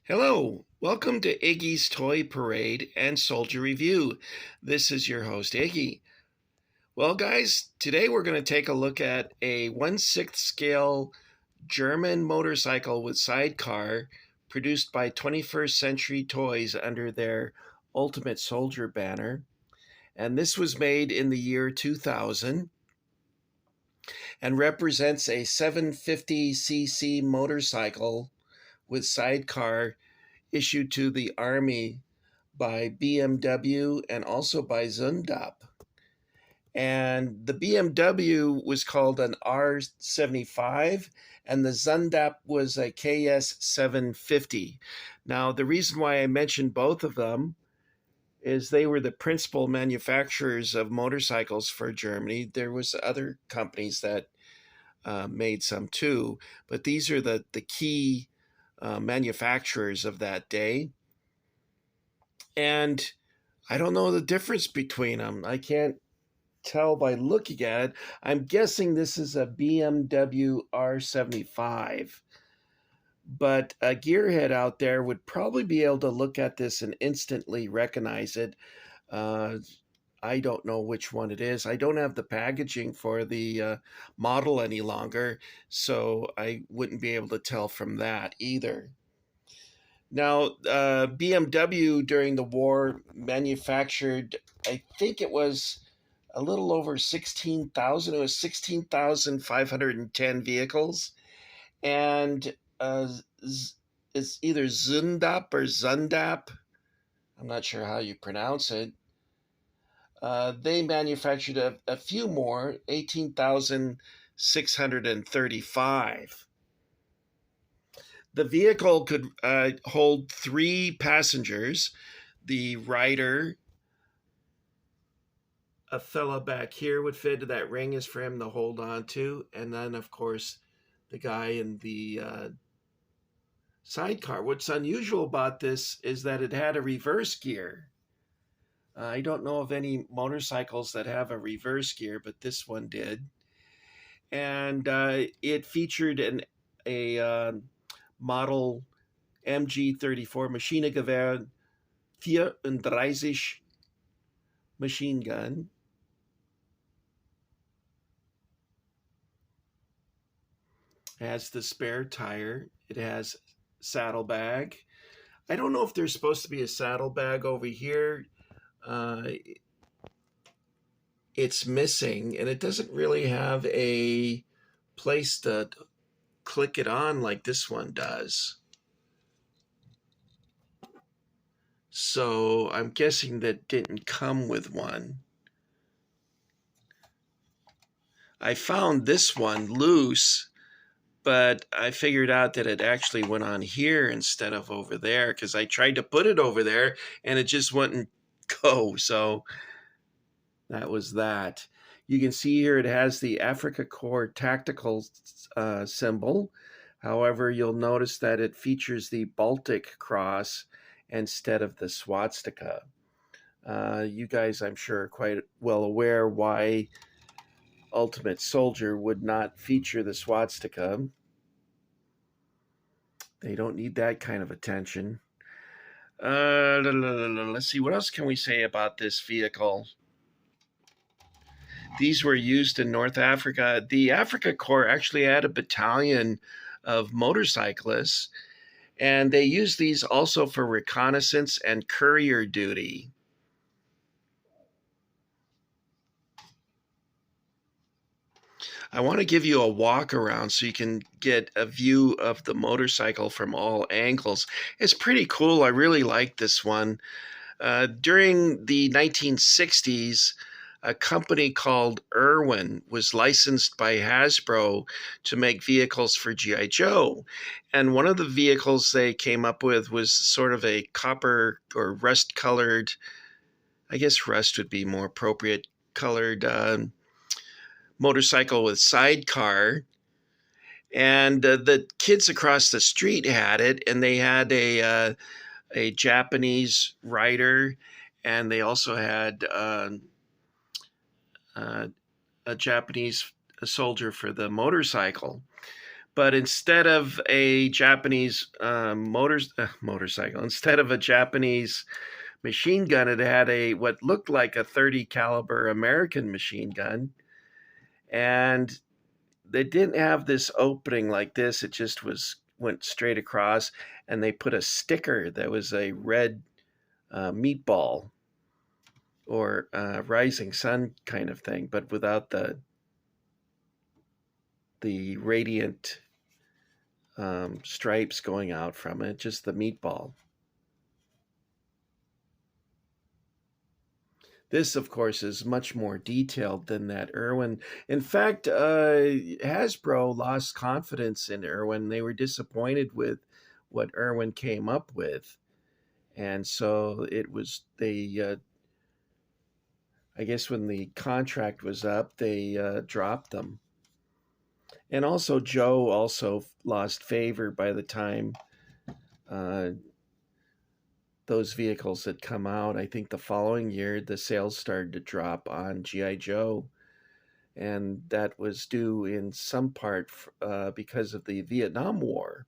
Hello, welcome to Iggy's Toy Parade and Soldier Review. This is your host, Iggy. Well, guys, today we're going to take a look at a 1/6 scale German motorcycle with sidecar produced by 21st Century Toys under their Ultimate Soldier banner. And this was made in the year 2000 and represents a 750cc motorcycle with sidecar issued to the Army by BMW and also by Zundap. And the BMW was called an R75, and the Zundap was a KS 750. Now, the reason why I mentioned both of them is they were the principal manufacturers of motorcycles for Germany. There was other companies that made some too, but these are the key manufacturers of that day. And I don't know the difference between them. I can't tell by looking at it. I'm guessing this is a BMW R75. But a gearhead out there would probably be able to look at this and instantly recognize it. Uh, I don't know which one it is. I don't have the packaging for the model any longer, so I wouldn't be able to tell from that either. Now, BMW during the war manufactured, I think it was a little over 16,000. It was 16,510 vehicles. And it's either Zundap or Zundap. I'm not sure how you pronounce it. They manufactured a few more, 18,635. The vehicle could hold three passengers, the rider, a fella back here would fit into that ring is for him to hold on to, and then of course the guy in the sidecar. What's unusual about this is that it had a reverse gear. I don't know of any motorcycles that have a reverse gear, but this one did. And it featured a Model MG34 Maschinengewehr 34 machine gun. It has the spare tire. It has saddlebag. I don't know if there's supposed to be a saddlebag over here. It's missing, and it doesn't really have a place to click it on like this one does. So I'm guessing that didn't come with one. I found this one loose, but I figured out that it actually went on here instead of over there because I tried to put it over there and it just wouldn't go. So that was that. You can see here it has the Africa Corps tactical symbol. However, you'll notice that it features the Baltic cross instead of the swastika. You guys, I'm sure, are quite well aware why Ultimate Soldier would not feature the swastika. They don't need that kind of attention. Let's see, what else can we say about this vehicle? These were used in North Africa. The Africa Corps actually had a battalion of motorcyclists, and they used these also for reconnaissance and courier duty. I want to give you a walk around so you can get a view of the motorcycle from all angles. It's pretty cool. I really like this one. During the 1960s, a company called Irwin was licensed by Hasbro to make vehicles for G.I. Joe. And one of the vehicles they came up with was sort of a copper or rust colored, I guess rust would be more appropriate, colored motorcycle with sidecar. And the kids across the street had it, and they had a Japanese rider, and they also had a Japanese soldier for the motorcycle. But instead of a Japanese motorcycle, instead of a Japanese machine gun, it had a what looked like a 30 caliber American machine gun, and they didn't have this opening like this. It just went straight across, and they put a sticker that was a red meatball or rising sun kind of thing, but without the radiant stripes going out from it, just the meatball. This, of course, is much more detailed than that Irwin. In fact, Hasbro lost confidence in Irwin. They were disappointed with what Irwin came up with. And so it was, I guess when the contract was up, they dropped them. And also, Joe also lost favor by the time uh, those vehicles had come out. I think the following year, the sales started to drop on G.I. Joe. And that was due in some part because of the Vietnam War.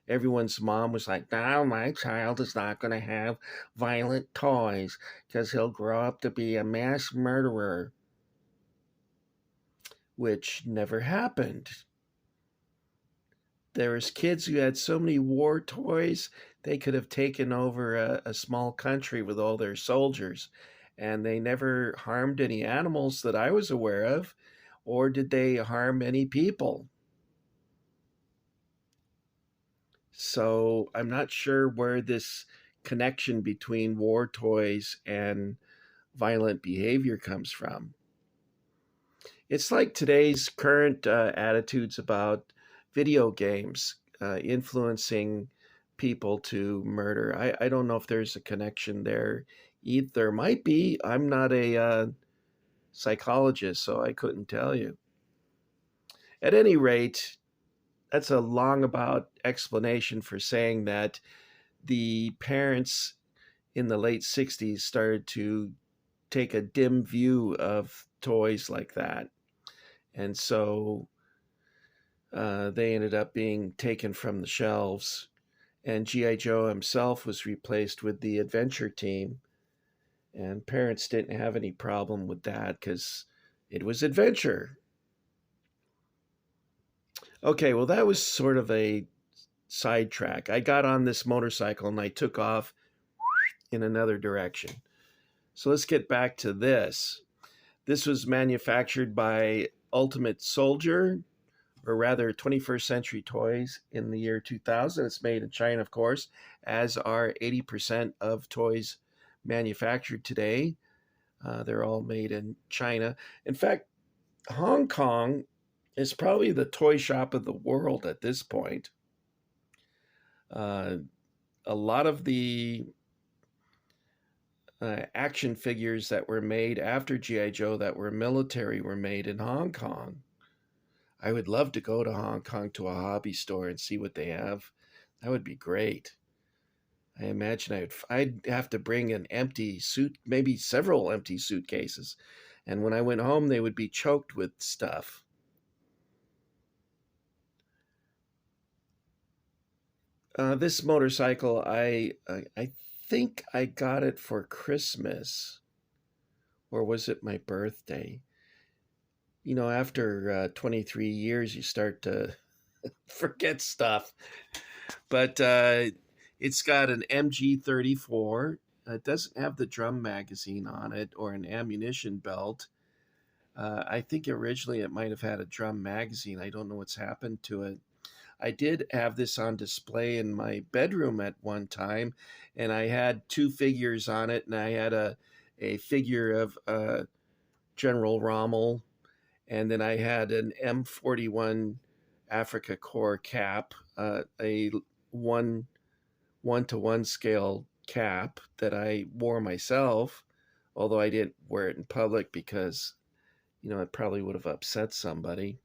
Everyone's mom was like, "No, my child is not going to have violent toys because he'll grow up to be a mass murderer," which never happened. There was kids who had so many war toys they could have taken over a small country with all their soldiers, and they never harmed any animals that I was aware of, or did they harm any people. So I'm not sure where this connection between war toys and violent behavior comes from. It's like today's current attitudes about video games influencing people to murder. I don't know if there's a connection there. There might be. I'm not a psychologist, so I couldn't tell you. At any rate, that's a long about explanation for saying that the parents in the late 60s started to take a dim view of toys like that. And so they ended up being taken from the shelves. And G.I. Joe himself was replaced with the adventure team. And parents didn't have any problem with that because it was adventure. Okay, well, that was sort of a sidetrack. I got on this motorcycle and I took off in another direction. So let's get back to this. This was manufactured by Ultimate Soldier, or rather 21st Century Toys, in the year 2000. It's made in China, of course, as are 80% of toys manufactured today. They're all made in China. In fact, Hong Kong is probably the toy shop of the world at this point. Uh, a lot of the action figures that were made after G.I. Joe that were military were made in Hong Kong. I would love to go to Hong Kong to a hobby store and see what they have. That would be great. I imagine I'd have to bring an empty suit, maybe several empty suitcases. And when I went home, they would be choked with stuff. This motorcycle, I think I got it for Christmas, or was it my birthday? You know, after 23 years, you start to forget stuff. But it's got an MG34. It doesn't have the drum magazine on it or an ammunition belt. I think originally it might have had a drum magazine. I don't know what's happened to it. I did have this on display in my bedroom at one time, and I had two figures on it, and I had a figure of General Rommel, and then I had an M41 Africa Corps cap, a one to one scale cap that I wore myself, although I didn't wear it in public because, you know, it probably would have upset somebody.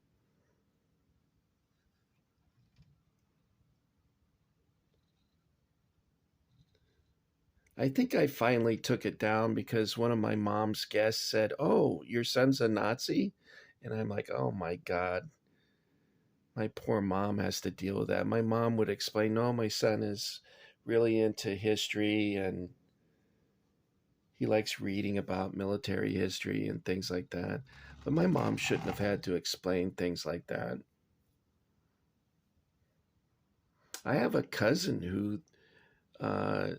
I think I finally took it down because one of my mom's guests said, "Oh, your son's a Nazi?" And I'm like, "Oh my God." My poor mom has to deal with that. My mom would explain, no, my son is really into history and he likes reading about military history and things like that. But my mom shouldn't have had to explain things like that. I have a cousin who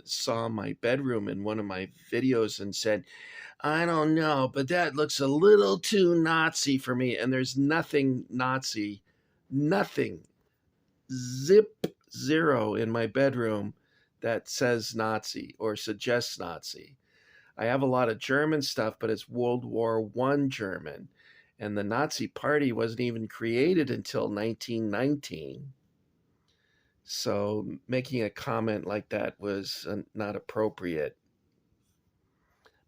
saw my bedroom in one of my videos and said, I don't know, but that looks a little too Nazi for me. And there's nothing Nazi, nothing, zip zero in my bedroom that says Nazi or suggests Nazi. I have a lot of German stuff, but it's World War One German. And the Nazi Party wasn't even created until 1919. So making a comment like that was not appropriate.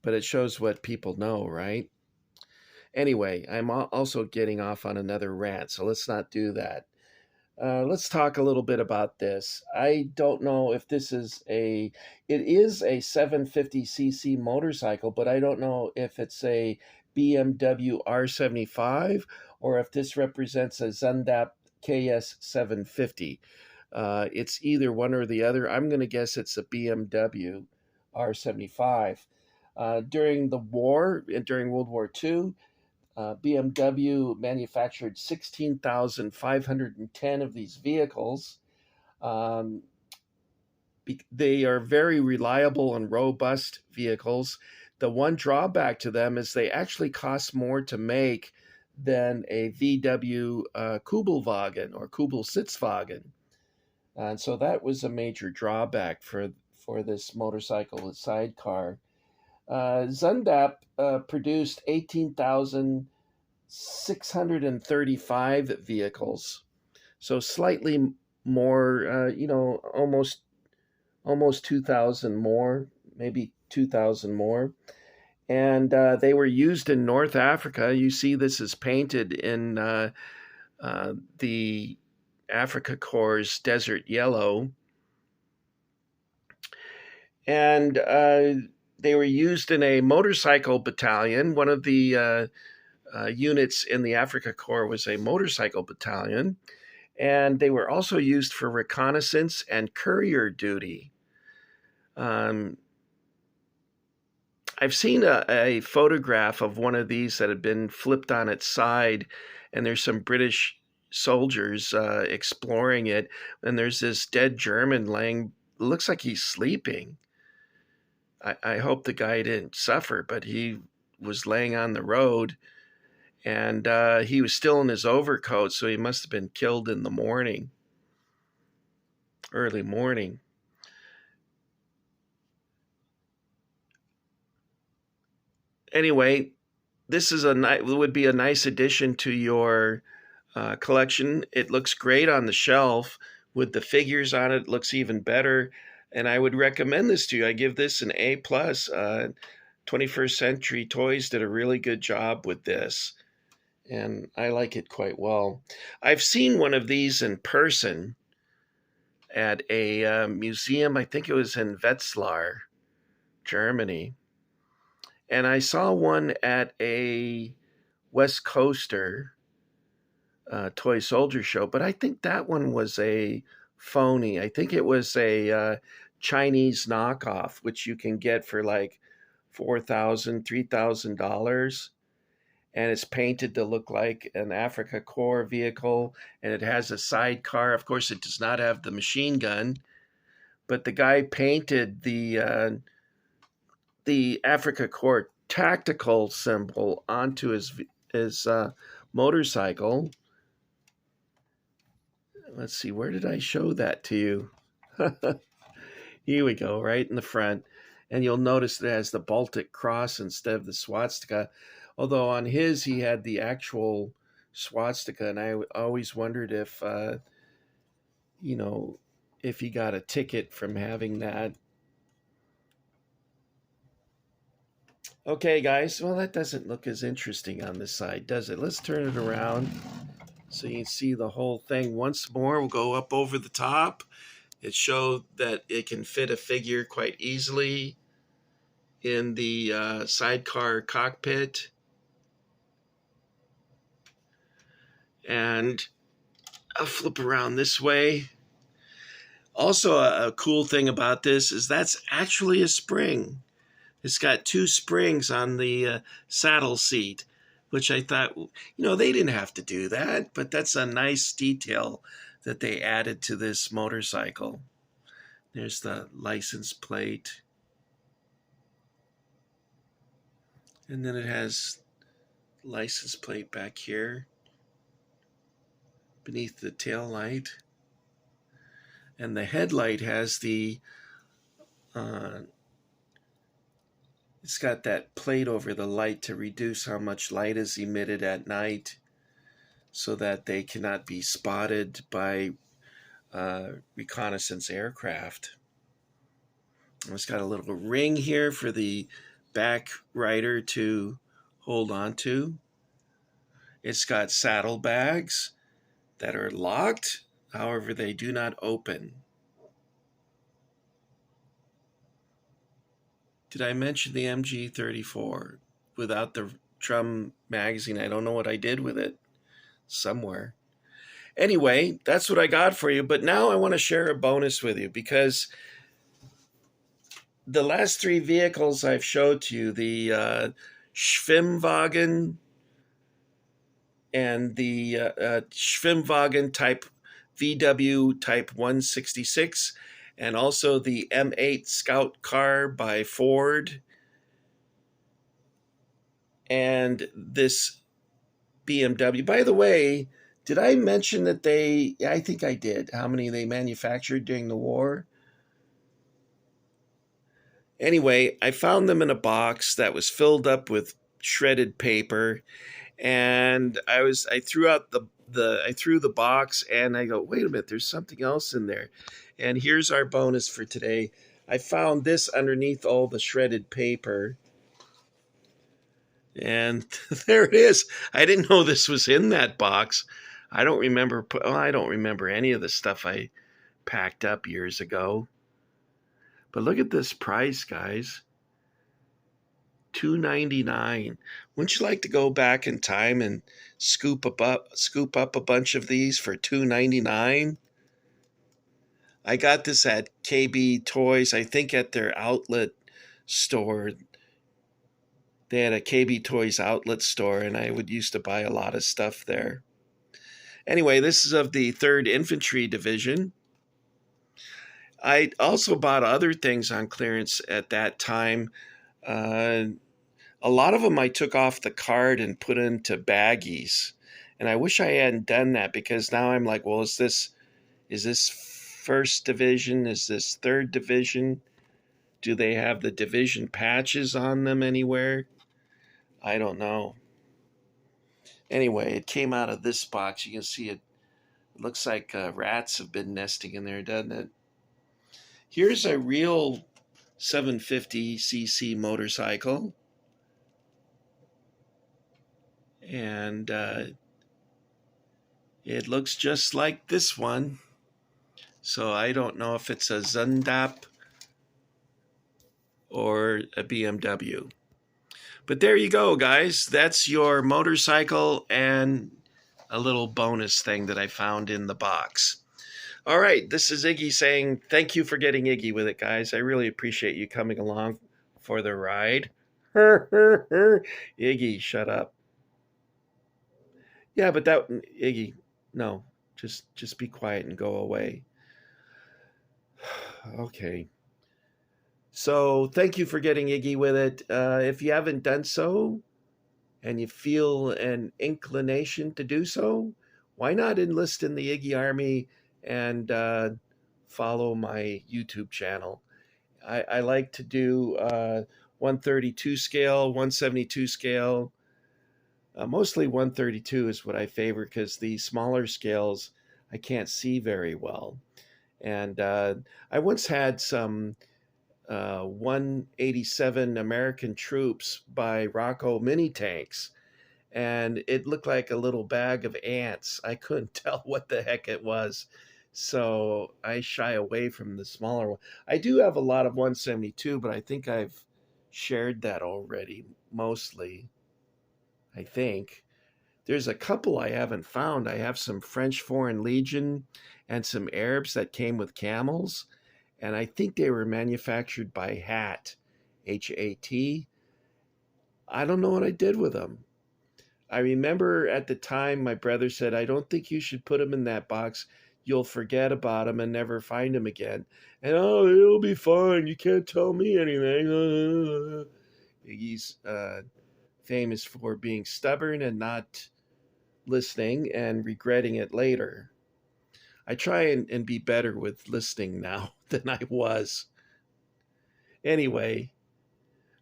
But it shows what people know, right? Anyway, I'm also getting off on another rant, so let's not do that. Let's talk a little bit about this. I don't know if it is a 750cc motorcycle, but I don't know if it's a BMW R75 or if this represents a Zundap KS 750. It's either one or the other. I'm going to guess it's a BMW R75. During the war, during World War II, BMW manufactured 16,510 of these vehicles. Um, they are very reliable and robust vehicles. The one drawback to them is they actually cost more to make than a VW Kubelwagen or Kubelsitzwagen. And so that was a major drawback for this motorcycle, the Sidecar. Zundap produced 18,635 vehicles, so slightly more, almost 2,000 more, maybe 2,000 more. And they were used in North Africa. You see, this is painted in the Africa Corps' desert yellow. And they were used in a motorcycle battalion. One of the units in the Africa Corps was a motorcycle battalion, and they were also used for reconnaissance and courier duty. I've seen a photograph of one of these that had been flipped on its side, and there's some British soldiers exploring it, and there's this dead German laying, looks like he's sleeping. I hope the guy didn't suffer, but he was laying on the road, and he was still in his overcoat, so he must have been killed in the morning, early morning. Anyway, this is would be a nice addition to your collection. It looks great on the shelf with the figures on it. It looks even better, and I would recommend this to you. I give this an A plus. 21st Century Toys did a really good job with this, and I like it quite well. I've seen one of these in person at a museum. I think it was in Wetzlar, Germany. And I saw one at a West Coaster toy soldier show, but I think that one was a phony. I think it was a Chinese knockoff, which you can get for like $4,000, $3,000. And it's painted to look like an Africa Corps vehicle, and it has a sidecar. Of course, it does not have the machine gun, but the guy painted the Africa Corps tactical symbol onto his motorcycle. Let's see, where did I show that to you? Here we go, right in the front. And you'll notice it has the Baltic cross instead of the swastika. Although on his, he had the actual swastika. And I always wondered if he got a ticket from having that. Okay, guys. Well, that doesn't look as interesting on this side, does it? Let's turn it around so you can see the whole thing once more. We'll go up over the top. It showed that it can fit a figure quite easily in the sidecar cockpit. And I'll flip around this way. Also, a cool thing about this is that's actually a spring. It's got two springs on the saddle seat, which I thought, they didn't have to do that, but that's a nice detail that they added to this motorcycle. There's the license plate. And then it has license plate back here beneath the tail light. And the headlight has it's got that plate over the light to reduce how much light is emitted at night so that they cannot be spotted by reconnaissance aircraft. It's got a little ring here for the back rider to hold on to. It's got saddlebags that are locked, however, they do not open. Did I mention the MG34? Without the drum magazine, I don't know what I did with it. Somewhere. Anyway, that's what I got for you. But now I want to share a bonus with you because the last three vehicles I've showed to you, the Schwimmwagen and the Schwimmwagen type VW type 166, and also the M8 Scout car by Ford, and this BMW. By the way, did I mention that I think I did, how many they manufactured during the war? Anyway, I found them in a box that was filled up with shredded paper, and I threw out I threw the box, and I go, wait a minute, there's something else in there. And here's our bonus for today. I found this underneath all the shredded paper. And there it is. I didn't know this was in that box. I don't remember any of the stuff I packed up years ago. But look at this price, guys. $2.99. Wouldn't you like to go back in time and scoop up a bunch of these for $2.99? I got this at KB Toys, I think at their outlet store. They had a KB Toys outlet store, and I used to buy a lot of stuff there. Anyway, this is of the 3rd Infantry Division. I also bought other things on clearance at that time. A lot of them I took off the card and put into baggies. And I wish I hadn't done that, because now I'm like, well, is this 1st Division? Is this 3rd Division? Do they have the division patches on them anywhere? I don't know. Anyway, it came out of this box. You can see it looks like rats have been nesting in there, doesn't it? Here's a real 750cc motorcycle. And it looks just like this one. So I don't know if it's a Zundap or a BMW. But there you go, guys. That's your motorcycle and a little bonus thing that I found in the box. All right, this is Iggy saying thank you for getting Iggy with it, guys. I really appreciate you coming along for the ride. Iggy, shut up. Yeah, but Iggy, no, just be quiet and go away. Okay. So thank you for getting Iggy with it. If you haven't done so, and you feel an inclination to do so, why not enlist in the Iggy Army and follow my YouTube channel? I like to do 132 scale, 172 scale. Mostly 132 is what I favor, because the smaller scales I can't see very well. And I once had some 187 American troops by Rocco mini tanks, and it looked like a little bag of ants. I couldn't tell what the heck it was, so I shy away from the smaller one. I do have a lot of 172, but I think I've shared that already, mostly, I think. There's a couple I haven't found. I have some French Foreign Legion and some Arabs that came with camels, and I think they were manufactured by Hat, Hat. I don't know what I did with them. I remember at the time my brother said, I don't think you should put them in that box. You'll forget about them and never find them again. And oh, it'll be fine. You can't tell me anything. He's famous for being stubborn and not listening and regretting it later. I try and be better with listening now than I was. Anyway,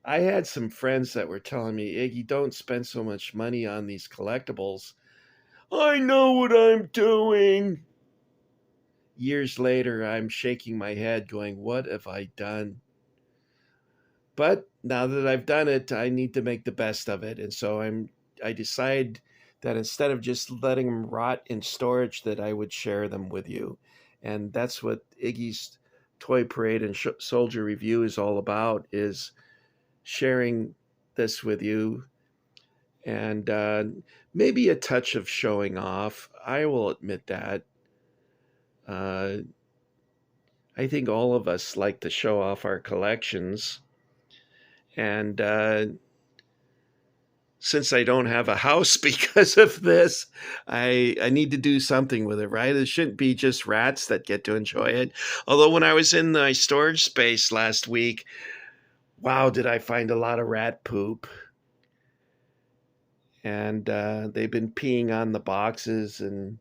I had some friends that were telling me, Iggy, don't spend so much money on these collectibles. I know what I'm doing. Years later, I'm shaking my head, going, what have I done? But now that I've done it, I need to make the best of it. And so I decide that instead of just letting them rot in storage, that I would share them with you. And that's what Iggy's Toy Parade and Soldier Review is all about, is sharing this with you. And maybe a touch of showing off. I will admit that. I think all of us like to show off our collections. And since I don't have a house because of this, I need to do something with it, right? It shouldn't be just rats that get to enjoy it. Although when I was in my storage space last week, wow, did I find a lot of rat poop. And they've been peeing on the boxes and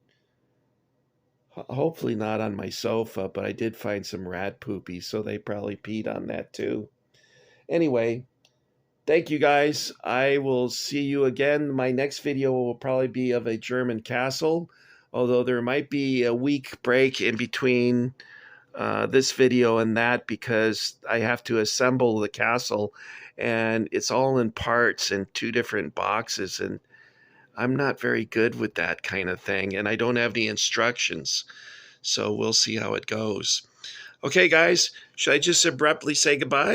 hopefully not on my sofa, but I did find some rat poopy, so they probably peed on that too. Anyway, thank you guys. I will see you again. My next video will probably be of a German castle, although there might be a week break in between this video and that because I have to assemble the castle and it's all in parts in 2 different boxes, and I'm not very good with that kind of thing, and I don't have the instructions. So we'll see how it goes. Okay, guys, should I just abruptly say goodbye?